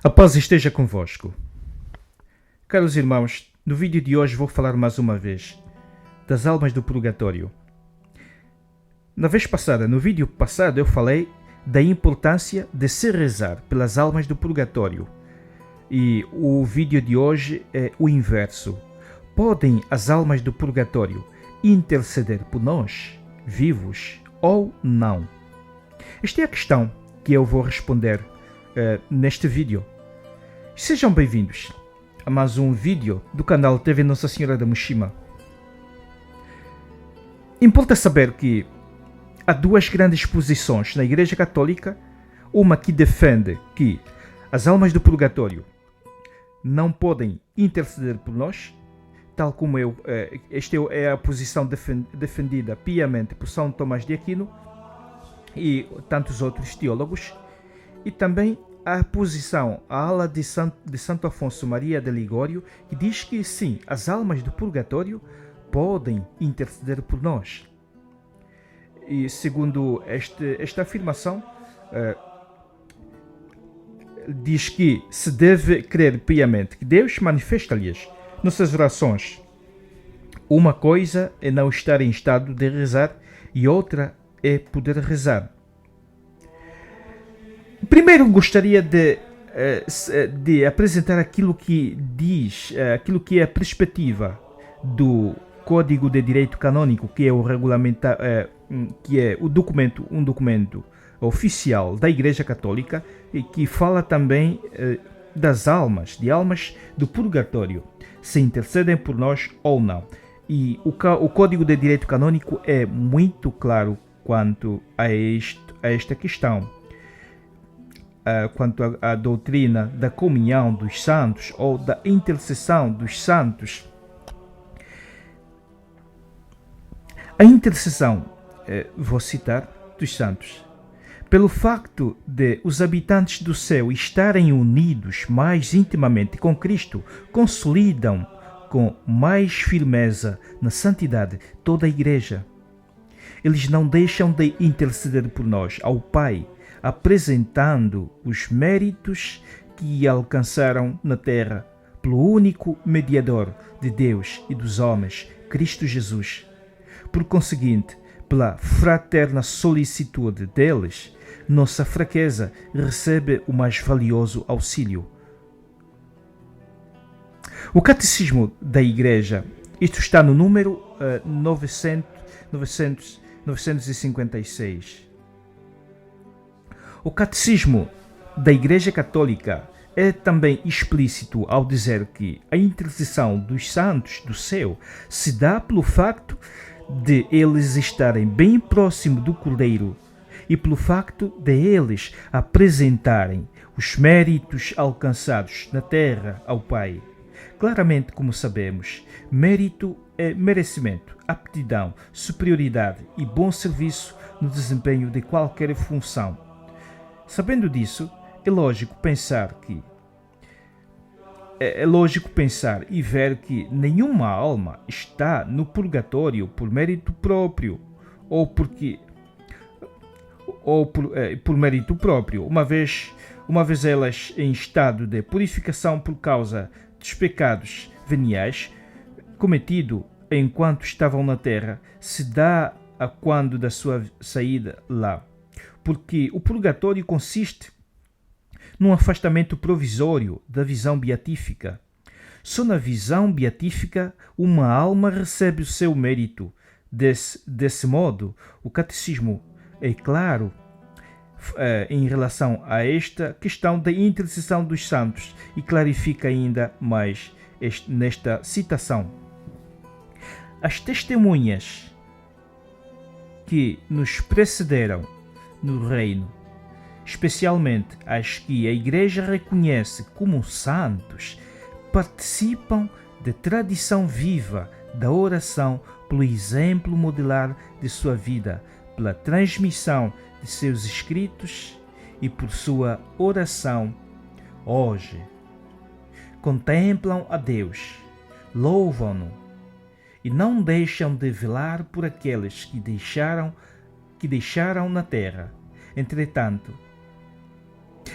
A paz esteja convosco. Caros irmãos, no vídeo de hoje vou falar mais uma vez das almas do purgatório. No vídeo passado, eu falei da importância de se rezar pelas almas do purgatório. E o vídeo de hoje é o inverso. Podem as almas do purgatório interceder por nós, vivos ou não? Esta é a questão que eu vou responder neste vídeo. Sejam bem-vindos a mais um vídeo do canal TV Nossa Senhora da Mushima. Importa saber que há duas grandes posições na Igreja Católica, uma que defende que as almas do purgatório não podem interceder por nós, tal como esta é a posição defendida piamente por São Tomás de Aquino e tantos outros teólogos, e também a posição, a ala de Santo Afonso Maria de Ligório, que diz que sim, as almas do purgatório podem interceder por nós. E segundo esta afirmação, diz que se deve crer piamente que Deus manifesta-lhes nossas orações. Uma coisa é não estar em estado de rezar e outra é poder rezar. Primeiro gostaria de apresentar aquilo que diz, aquilo que é a perspectiva do Código de Direito Canônico, que é o regulamento, que é um documento oficial da Igreja Católica e que fala também das almas do purgatório, se intercedem por nós ou não. E o Código de Direito Canônico é muito claro quanto a esta questão. Quanto à doutrina da comunhão dos santos ou da intercessão dos santos. A intercessão, vou citar, dos santos, pelo facto de os habitantes do céu estarem unidos mais intimamente com Cristo, consolidam com mais firmeza na santidade toda a Igreja. Eles não deixam de interceder por nós ao Pai, apresentando os méritos que alcançaram na terra pelo único mediador de Deus e dos homens, Cristo Jesus. Por conseguinte, pela fraterna solicitude deles, nossa fraqueza recebe o mais valioso auxílio. O Catecismo da Igreja, isto está no número 956. O Catecismo da Igreja Católica é também explícito ao dizer que a intercessão dos santos do céu se dá pelo facto de eles estarem bem próximo do Cordeiro e pelo facto de eles apresentarem os méritos alcançados na terra ao Pai. Claramente, como sabemos, mérito é merecimento, aptidão, superioridade e bom serviço no desempenho de qualquer função. Sabendo disso, é lógico pensar e ver que nenhuma alma está no purgatório por mérito próprio ou por mérito próprio, uma vez elas em estado de purificação por causa dos pecados veniais cometido enquanto estavam na terra, se dá a quando da sua saída lá. Porque o purgatório consiste num afastamento provisório da visão beatífica. Só na visão beatífica uma alma recebe o seu mérito. Desse modo, o Catecismo é claro em relação a esta questão da intercessão dos santos e clarifica ainda mais nesta citação. As testemunhas que nos precederam no reino, especialmente as que a Igreja reconhece como santos, participam da tradição viva da oração pelo exemplo modelar de sua vida, pela transmissão de seus escritos e por sua oração hoje. Contemplam a Deus, louvam-no e não deixam de velar por aqueles que deixaram na terra. Entretanto,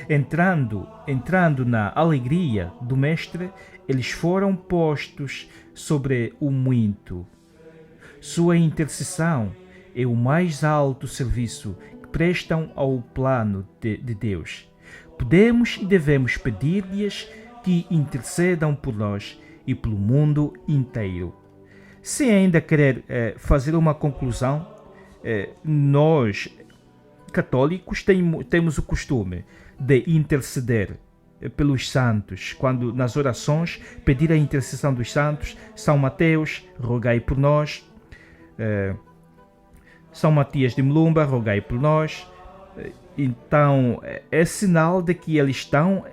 Entrando na alegria do Mestre, eles foram postos sobre o muito. Sua intercessão é o mais alto serviço que prestam ao plano de Deus. Podemos e devemos pedir-lhes que intercedam por nós e pelo mundo inteiro. Se ainda querer fazer uma conclusão, nós, católicos, temos o costume de interceder pelos santos, quando nas orações pedir a intercessão dos santos. São Mateus, rogai por nós. São Matias de Melumba, rogai por nós. Então, é sinal de que eles estão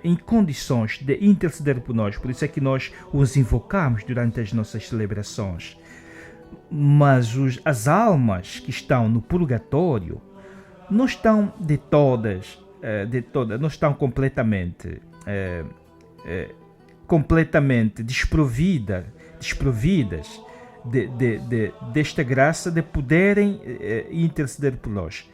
em condições de interceder por nós. Por isso é que nós os invocamos durante as nossas celebrações. Mas as almas que estão no purgatório não estão não estão completamente desprovidas desta graça de poderem interceder por nós.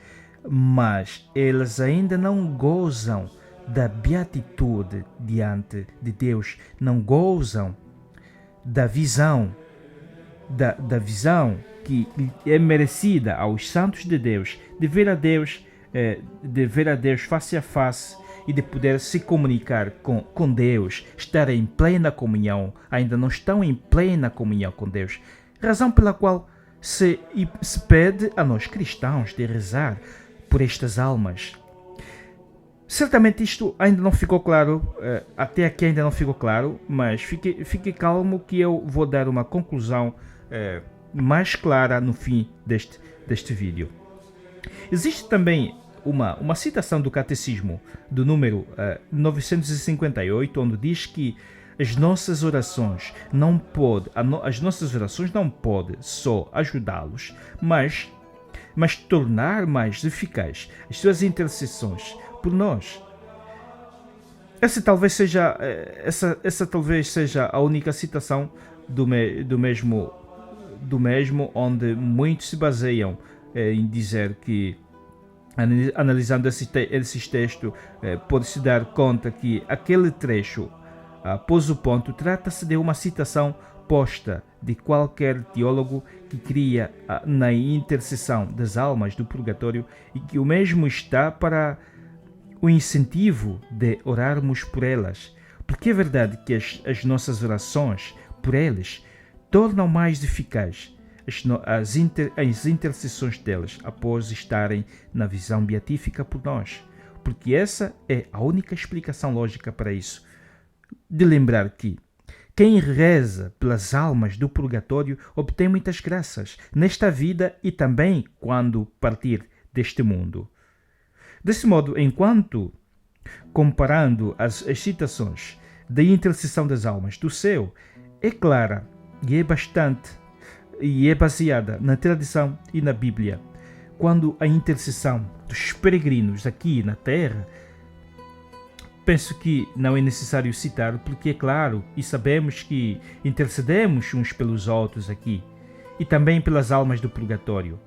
Mas elas ainda não gozam da beatitude diante de Deus, não gozam da visão, da visão que é merecida aos santos de Deus, de ver a Deus face a face e de poder se comunicar com Deus, estar em plena comunhão. Ainda não estão em plena comunhão com Deus, razão pela qual se pede a nós cristãos de rezar por estas almas. Certamente isto ainda não ficou claro, até aqui ainda não ficou claro, mas fique calmo que eu vou dar uma conclusão mais clara no fim deste vídeo. Existe também uma citação do Catecismo, do número 958, onde diz que as nossas orações não podem só ajudá-los, mas tornar mais eficaz as suas intercessões por nós. Essa talvez seja a única citação do mesmo onde muitos se baseiam em dizer que, analisando esses textos, pode-se dar conta que aquele trecho, após o ponto, trata-se de uma citação posta de qualquer teólogo que cria na intercessão das almas do purgatório, e que o mesmo está para o incentivo de orarmos por elas, porque é verdade que as nossas orações por eles tornam mais eficazes as intercessões delas após estarem na visão beatífica por nós, porque essa é a única explicação lógica para isso. De lembrar que quem reza pelas almas do purgatório obtém muitas graças nesta vida e também quando partir deste mundo. Desse modo, enquanto comparando as citações da intercessão das almas do céu é clara e é baseada na tradição e na Bíblia, quando a intercessão dos peregrinos aqui na Terra, penso que não é necessário citar, porque é claro e sabemos que intercedemos uns pelos outros aqui e também pelas almas do purgatório,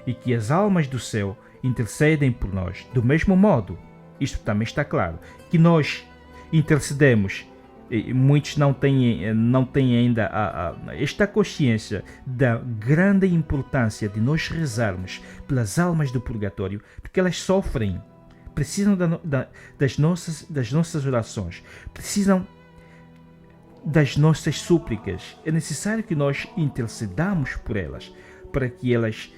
e que as almas do céu intercedem por nós do mesmo modo. Isto também está claro, que nós intercedemos. E muitos não têm ainda esta consciência da grande importância de nós rezarmos pelas almas do purgatório, porque elas sofrem, precisam das nossas orações, precisam das nossas súplicas. É necessário que nós intercedamos por elas, para que elas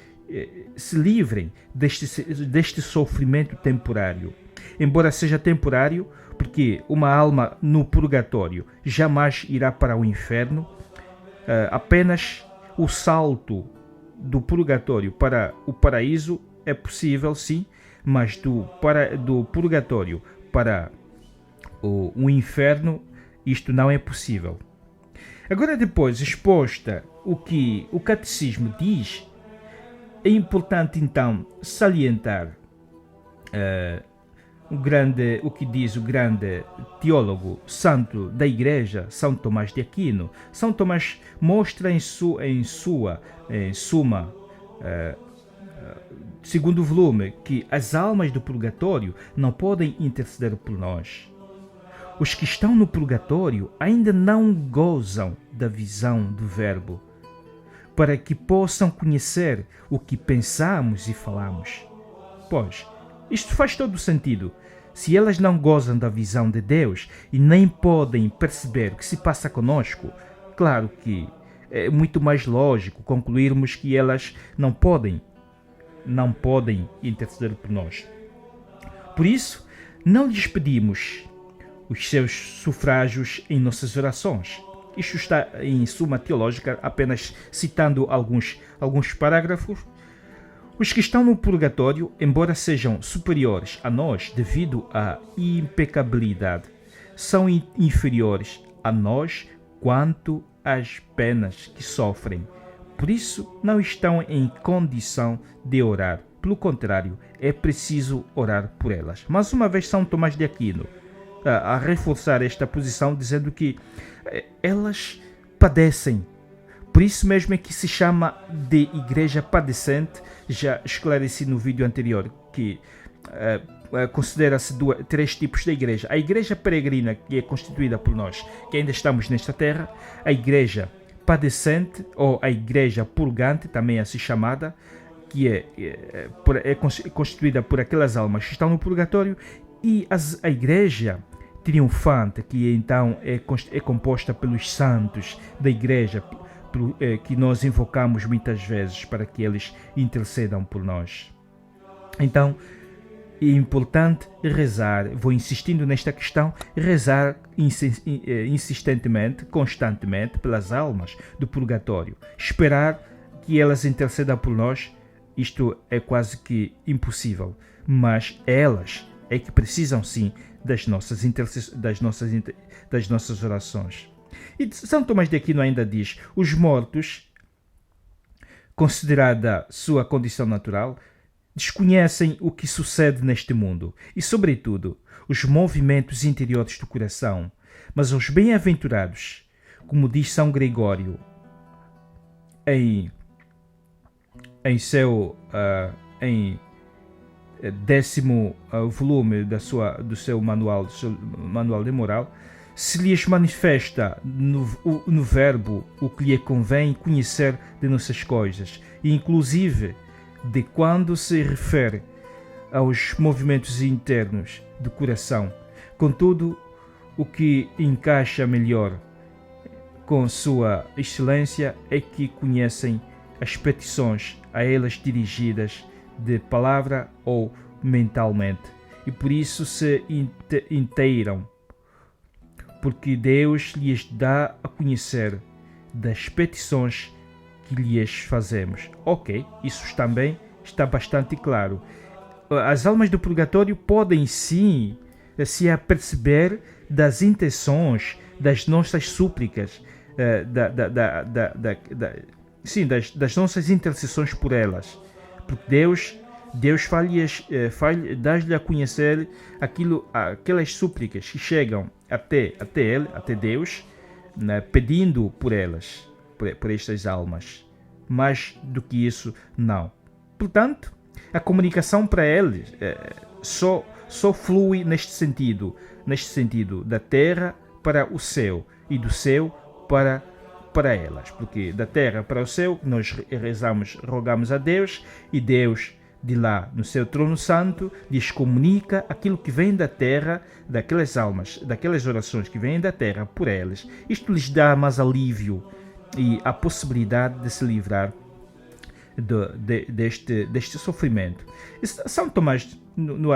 se livrem deste sofrimento temporário. Embora seja temporário, porque uma alma no purgatório jamais irá para o inferno, apenas o salto do purgatório para o paraíso é possível, sim, mas do purgatório para o inferno, isto não é possível. Agora, depois exposta o que o catecismo diz, é importante então salientar o que diz o grande teólogo santo da Igreja, São Tomás de Aquino. São Tomás mostra em suma segundo volume, que as almas do purgatório não podem interceder por nós. Os que estão no purgatório ainda não gozam da visão do Verbo, para que possam conhecer o que pensamos e falamos. Pois, isto faz todo sentido. Se elas não gozam da visão de Deus e nem podem perceber o que se passa conosco, claro que é muito mais lógico concluirmos que elas não podem interceder por nós. Por isso, não lhes pedimos os seus sufrágios em nossas orações. Isto está em Suma Teológica, apenas citando alguns parágrafos. Os que estão no purgatório, embora sejam superiores a nós devido à impecabilidade, são inferiores a nós quanto às penas que sofrem. Por isso, não estão em condição de orar. Pelo contrário, é preciso orar por elas. Mais uma vez, São Tomás de Aquino a reforçar esta posição, dizendo que elas padecem. Por isso mesmo é que se chama de igreja padecente. Já esclareci no vídeo anterior que considera-se três tipos de igreja. A igreja peregrina, que é constituída por nós, que ainda estamos nesta terra. A igreja padecente, ou a igreja purgante, também assim chamada, que é constituída por aquelas almas que estão no purgatório. E a igreja triunfante, que então é composta pelos santos da igreja, que nós invocamos muitas vezes para que eles intercedam por nós. Então, é importante rezar, vou insistindo nesta questão, rezar insistentemente, constantemente pelas almas do purgatório. Esperar que elas intercedam por nós, isto é quase que impossível, mas elas é que precisam sim das nossas orações. E São Tomás de Aquino ainda diz: os mortos, considerada sua condição natural, desconhecem o que sucede neste mundo e, sobretudo, os movimentos interiores do coração. Mas os bem-aventurados, como diz São Gregório em seu 10º volume do seu manual de moral, se lhes manifesta no Verbo o que lhe convém conhecer de nossas coisas, e inclusive de quando se refere aos movimentos internos do coração. Contudo, o que encaixa melhor com sua excelência é que conhecem as petições a elas dirigidas de palavra ou mentalmente, e por isso se inteiram, porque Deus lhes dá a conhecer das petições que lhes fazemos. Ok, isso também está bastante claro. As almas do purgatório podem sim se aperceber das intenções, das nossas súplicas, das nossas intercessões por elas, porque Deus dá-lhe a conhecer aquelas súplicas que chegam até ele, até Deus, né, pedindo por elas, por estas almas. Mais do que isso, não. Portanto, a comunicação para eles só flui neste sentido, da terra para o céu e do céu para elas, porque da terra para o céu nós rogamos a Deus, e Deus de lá no seu trono santo lhes comunica aquilo que vem da terra, daquelas almas, daquelas orações que vêm da terra por elas. Isto lhes dá mais alívio e a possibilidade de se livrar deste sofrimento. São Tomás, no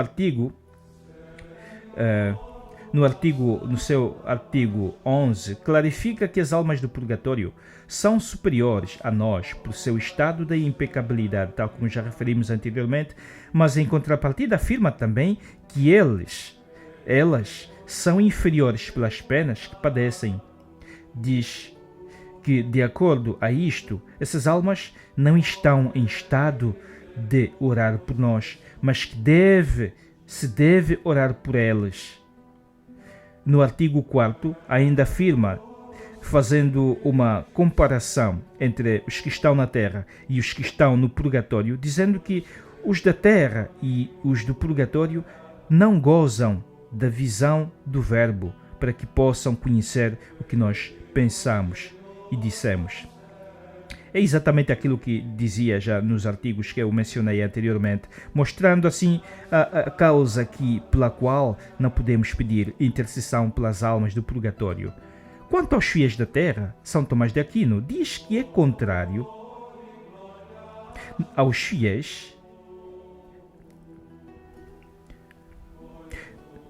seu artigo 11, clarifica que as almas do purgatório são superiores a nós por seu estado de impecabilidade, tal como já referimos anteriormente, mas em contrapartida afirma também que elas são inferiores pelas penas que padecem. Diz que, de acordo a isto, essas almas não estão em estado de orar por nós, mas que se deve orar por elas. No artigo 4º, ainda afirma, fazendo uma comparação entre os que estão na terra e os que estão no purgatório, dizendo que Os da terra e os do purgatório não gozam da visão do Verbo para que possam conhecer o que nós pensamos e dissemos. É exatamente aquilo que dizia já nos artigos que eu mencionei anteriormente, mostrando assim a causa pela qual não podemos pedir intercessão pelas almas do purgatório. Quanto aos fiéis da terra, São Tomás de Aquino diz que é contrário aos fiéis.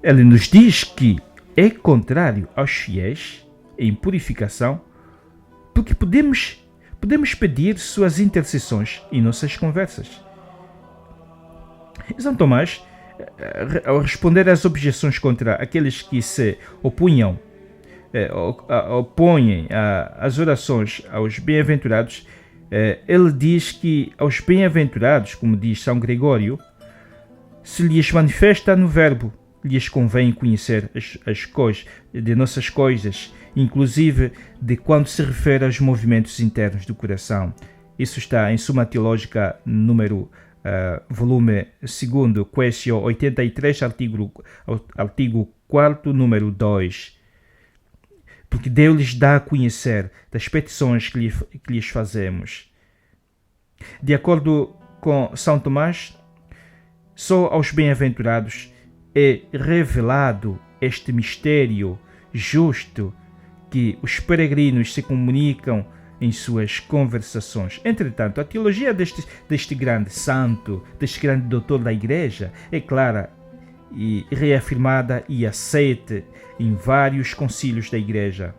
Ele nos diz que é contrário aos fiéis em purificação, porque podemos pedir suas intercessões em nossas conversas. São Tomás, ao responder às objeções contra aqueles que se opõem às orações aos bem-aventurados, ele diz que aos bem-aventurados, como diz São Gregório, se lhes manifesta no Verbo, lhes convém conhecer as coisas de nossas coisas, inclusive de quando se refere aos movimentos internos do coração. Isso está em Suma Teológica, volume 2, Questio 83, artigo 4, número 2. Porque Deus lhes dá a conhecer das petições que lhes fazemos. De acordo com São Tomás, só aos bem-aventurados é revelado este mistério justo que os peregrinos se comunicam em suas conversações. Entretanto, a teologia deste grande santo, deste grande doutor da Igreja, é clara e reafirmada e aceita em vários concílios da Igreja.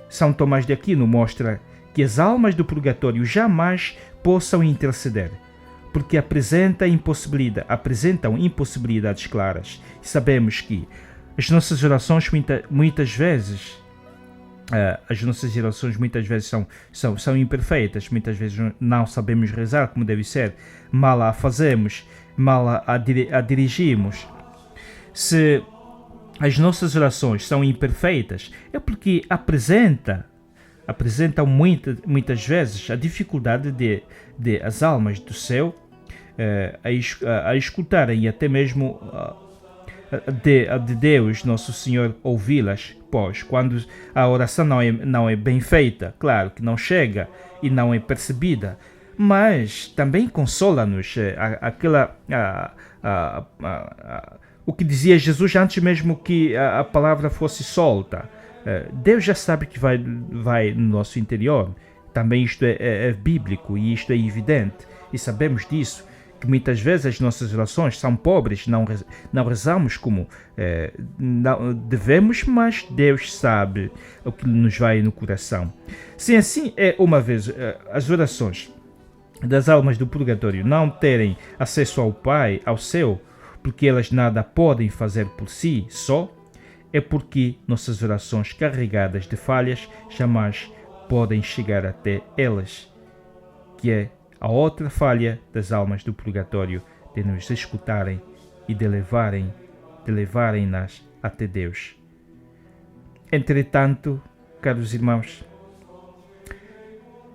São Tomás de Aquino mostra que as almas do purgatório jamais possam interceder, porque apresentam impossibilidades claras. Sabemos que as nossas orações muitas vezes são imperfeitas, muitas vezes não sabemos rezar como deve ser, mal a fazemos, mal a dirigimos. Se as nossas orações são imperfeitas, é porque apresentam muitas vezes a dificuldade de as almas do céu a escutarem e até mesmo de Deus, Nosso Senhor, ouvi-las, pois quando a oração não é bem feita, claro que não chega e não é percebida, mas também consola-nos o que dizia Jesus antes mesmo que a palavra fosse solta. Deus já sabe que vai no nosso interior. Também isto é bíblico e isto é evidente. E sabemos disso, que muitas vezes as nossas orações são pobres, não rezamos como não devemos, mas Deus sabe o que nos vai no coração. Se assim é uma vez as orações das almas do purgatório não terem acesso ao Pai, ao céu, porque elas nada podem fazer por si só, é porque nossas orações carregadas de falhas jamais podem chegar até elas, que é a outra falha das almas do purgatório, de nos escutarem e de levarem-nas até Deus. Entretanto, caros irmãos,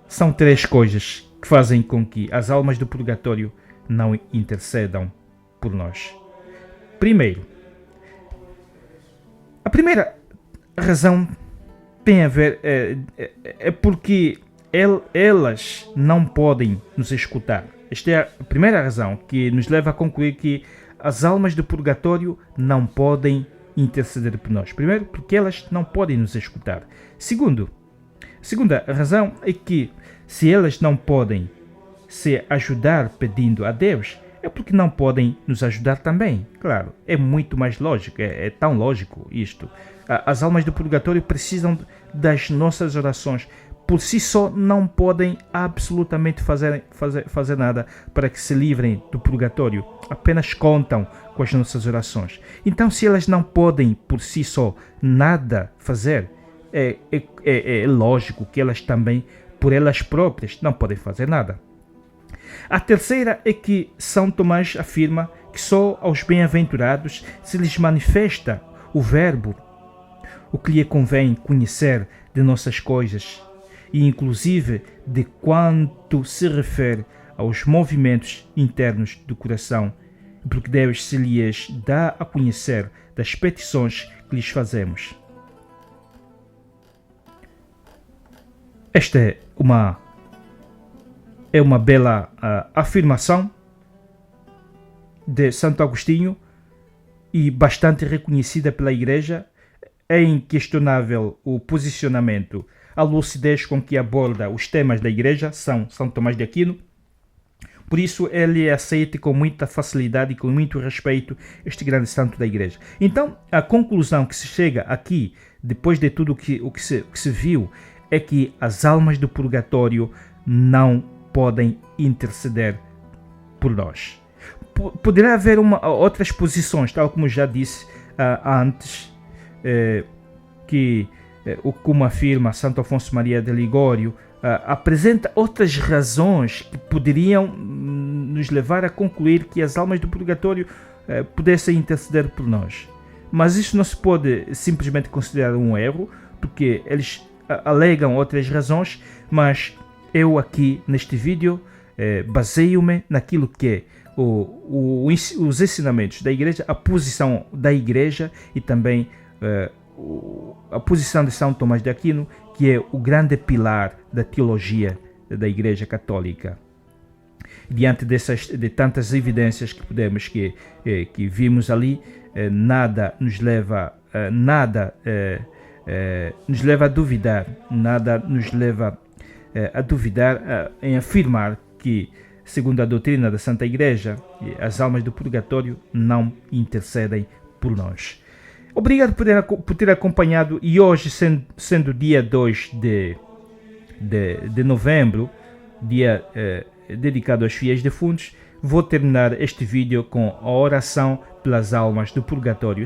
são três coisas que fazem com que as almas do purgatório não intercedam por nós. Primeiro, a primeira razão tem a ver é porque elas não podem nos escutar. Esta é a primeira razão que nos leva a concluir que as almas do purgatório não podem interceder por nós. Primeiro, porque elas não podem nos escutar. Segunda razão é que se elas não podem se ajudar pedindo a Deus, é porque não podem nos ajudar também. Claro, é muito mais lógico, é tão lógico isto. As almas do purgatório precisam das nossas orações. Por si só não podem absolutamente fazer nada para que se livrem do purgatório. Apenas contam com as nossas orações. Então, se elas não podem por si só nada fazer, é lógico que elas também, por elas próprias, não podem fazer nada. A terceira é que São Tomás afirma que só aos bem-aventurados se lhes manifesta o Verbo, o que lhe convém conhecer de nossas coisas, e inclusive de quanto se refere aos movimentos internos do coração, porque Deus se lhes dá a conhecer das petições que lhes fazemos. Esta é uma bela afirmação de Santo Agostinho e bastante reconhecida pela Igreja. É inquestionável o posicionamento, a lucidez com que aborda os temas da Igreja, São Tomás de Aquino. Por isso ele aceita com muita facilidade e com muito respeito este grande santo da Igreja. Então, a conclusão que se chega aqui, depois de tudo o que se viu, é que as almas do purgatório não podem interceder por nós. Poderá haver outras posições, tal como já disse antes, como afirma Santo Afonso Maria de Ligório, apresenta outras razões que poderiam nos levar a concluir que as almas do purgatório pudessem interceder por nós. Mas isso não se pode simplesmente considerar um erro, porque eles alegam outras razões, mas eu aqui neste vídeo baseio-me naquilo que é os ensinamentos da Igreja, a posição da Igreja e também a posição de São Tomás de Aquino, que é o grande pilar da teologia da Igreja Católica. Diante de tantas evidências que que vimos ali, nada nos leva a duvidar, em afirmar que, segundo a doutrina da Santa Igreja, as almas do purgatório não intercedem por nós. Obrigado por ter acompanhado, e hoje, sendo dia 2 de novembro, dia dedicado aos fiéis defuntos, vou terminar este vídeo com a oração pelas almas do purgatório.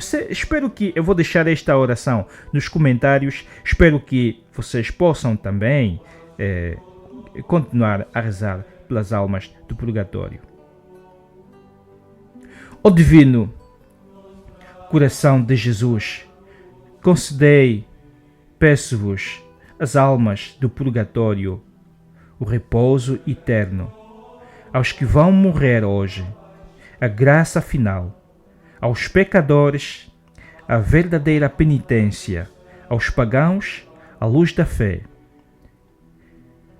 Eu vou deixar esta oração nos comentários. Espero que vocês possam também continuar a rezar pelas almas do purgatório. Ó divino coração de Jesus, concedei, peço-vos, as almas do purgatório, o repouso eterno. Aos que vão morrer hoje, a graça final. Aos pecadores, a verdadeira penitência. Aos pagãos, a luz da fé.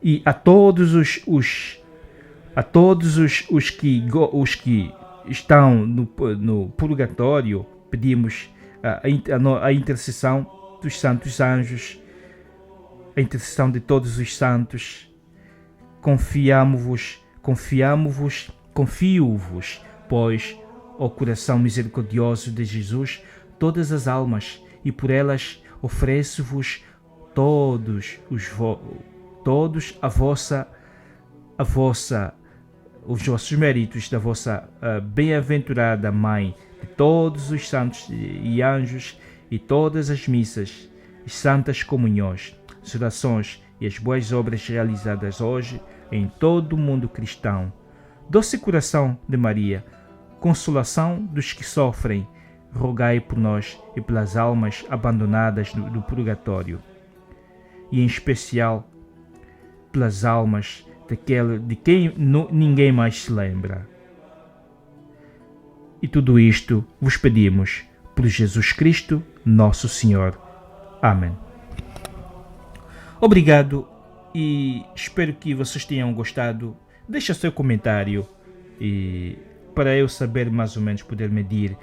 E a todos os que estão no purgatório, pedimos a intercessão dos santos anjos, a intercessão de todos os santos. Confio-vos, pois, ó coração misericordioso de Jesus, todas as almas, e por elas ofereço-vos todos os vossos méritos da vossa bem-aventurada Mãe, de todos os santos e anjos, e todas as missas, as santas comunhões, as orações e as boas obras realizadas hoje em todo o mundo cristão. Doce coração de Maria, consolação dos que sofrem, rogai por nós e pelas almas abandonadas do purgatório, e em especial pelas almas de quem ninguém mais se lembra. E tudo isto vos pedimos por Jesus Cristo, nosso Senhor. Amém. Obrigado e espero que vocês tenham gostado. Deixa seu comentário e para eu saber mais ou menos, poder medir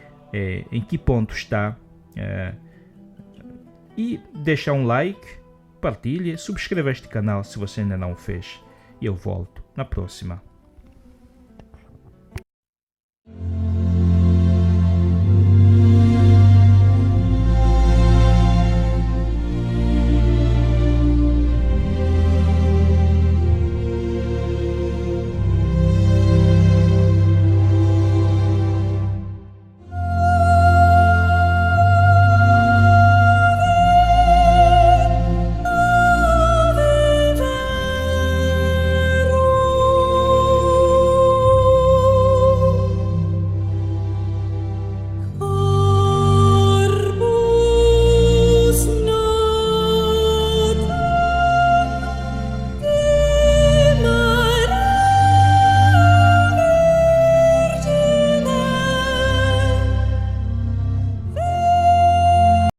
em que ponto está. E deixa um like, partilhe, subscreva este canal se você ainda não o fez. E eu volto na próxima.